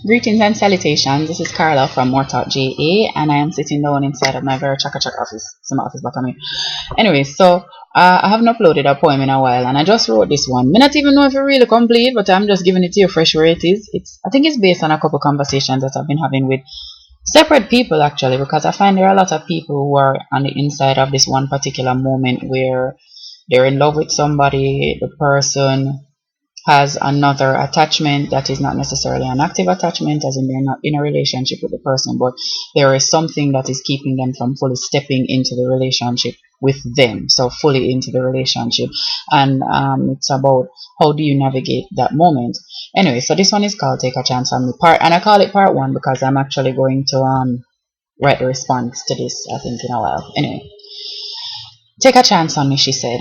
Greetings and salutations. This is Carla from MooreTalkJa, and I am sitting down inside of my very chaka office. Some office back on me. Anyway, so I haven't uploaded a poem in a while, and I just wrote this one. Me not even know if it's really complete, but I'm just giving it to you fresh where it is. I think it's based on a couple conversations that I've been having with separate people actually, because I find there are a lot of people who are on the inside of this one particular moment where they're in love with somebody, the person has another attachment that is not necessarily an active attachment, as in they're not in a relationship with the person, but there is something that is keeping them from fully stepping into the relationship with them, so fully into the relationship. And it's about how do you navigate that moment. Anyway, so this one is called Take a Chance on Me part, and I call it part one because I'm actually going to write the response to this, I think, in a while. Anyway, take a chance on me, she said.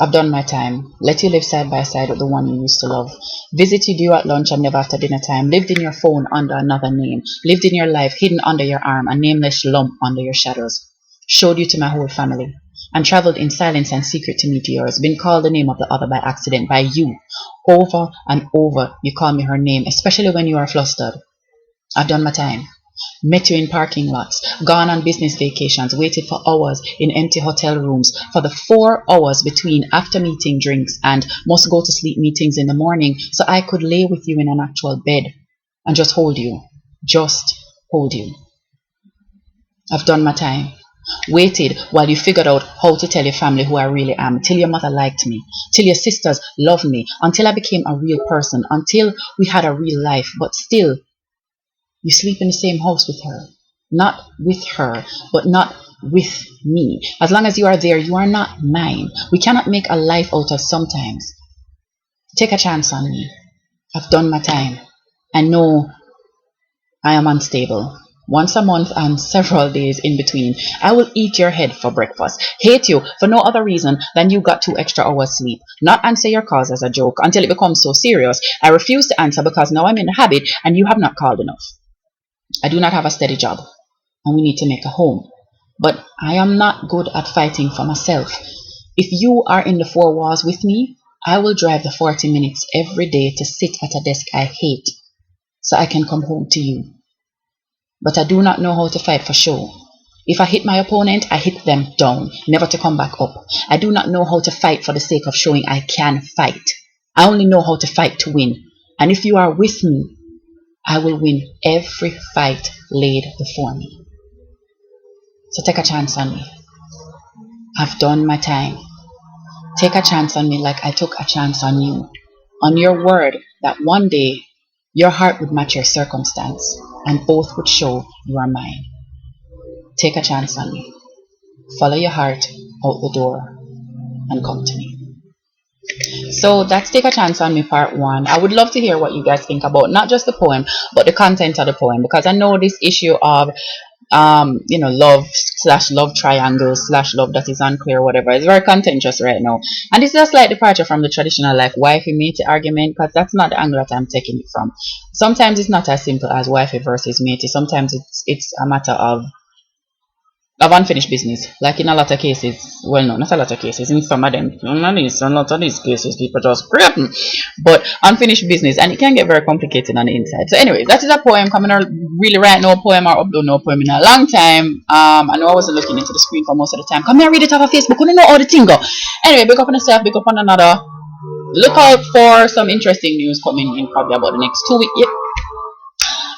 I've done my time. Let you live side by side with the one you used to love. Visited you at lunch and never after dinner time. Lived in your phone under another name. Lived in your life hidden under your arm, a nameless lump under your shadows. Showed you to my whole family. And traveled in silence and secret to meet yours. Been called the name of the other by accident, by you. Over and over you call me her name, especially when you are flustered. I've done my time. Met you in parking lots, gone on business vacations, waited for hours in empty hotel rooms for the 4 hours between after meeting drinks and must go to sleep meetings in the morning so I could lay with you in an actual bed and just hold you. Just hold you. I've done my time. Waited while you figured out how to tell your family who I really am, till your mother liked me, till your sisters loved me, until I became a real person, until we had a real life, but still you sleep in the same house with her. Not with her, but not with me. As long as you are there, you are not mine. We cannot make a life out of sometimes. Take a chance on me. I've done my time. I know I am unstable. Once a month and several days in between, I will eat your head for breakfast. Hate you for no other reason than you got 2 extra hours sleep. Not answer your calls as a joke until it becomes so serious. I refuse to answer because now I'm in the habit and you have not called enough. I do not have a steady job and we need to make a home. But I am not good at fighting for myself. If you are in the 4 walls with me, I will drive the 40 minutes every day to sit at a desk I hate so I can come home to you. But I do not know how to fight for show. If I hit my opponent, I hit them down, never to come back up. I do not know how to fight for the sake of showing I can fight. I only know how to fight to win. And if you are with me, I will win every fight laid before me. So take a chance on me. I've done my time. Take a chance on me like I took a chance on you. On your word that one day your heart would match your circumstance and both would show you are mine. Take a chance on me. Follow your heart out the door and come to me. So that's Take a Chance on Me part 1. I would love to hear what you guys think about not just the poem but the content of the poem, because I know this issue of love/love triangle/love that is unclear, whatever, is very contentious right now, and this is a slight departure from the traditional like wifey matie argument, because that's not the angle that I'm taking it from. Sometimes it's not as simple as wifey versus matie. Sometimes it's a matter of unfinished business, like in a lot of cases. Well, no, not a lot of cases. In some of them, a lot of these cases, people just creating, but unfinished business, and it can get very complicated on the inside. So, anyways, that is a poem coming out. Really write no poem or upload no poem in a long time. I know I wasn't looking into the screen for most of the time. Come here, read it off of Facebook. I don't know how the thing go. Anyway, big up on yourself, big up on another. Look out for some interesting news coming in probably about the next 2 weeks. Yep.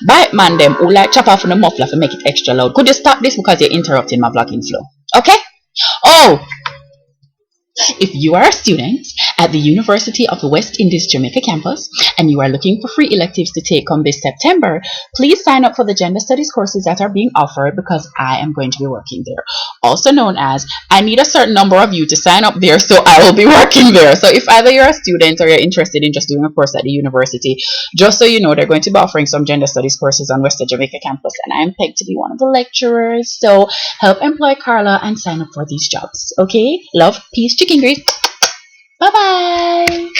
Bite man them who like chop off on the muffler to make it extra loud. Could you stop this because you're interrupting my vlogging flow? Okay? Oh, if you are a student at the University of the West Indies Jamaica campus and you are looking for free electives to take on this September, please sign up for the gender studies courses that are being offered because I am going to be working there. Also known as, I need a certain number of you to sign up there, so I will be working there. So if either you're a student or you're interested in just doing a course at the university, just so you know, they're going to be offering some gender studies courses on Western Jamaica campus, and I am pegged to be one of the lecturers. So help employ Carla and sign up for these jobs. Okay? Love, peace, chicken grease. Bye bye.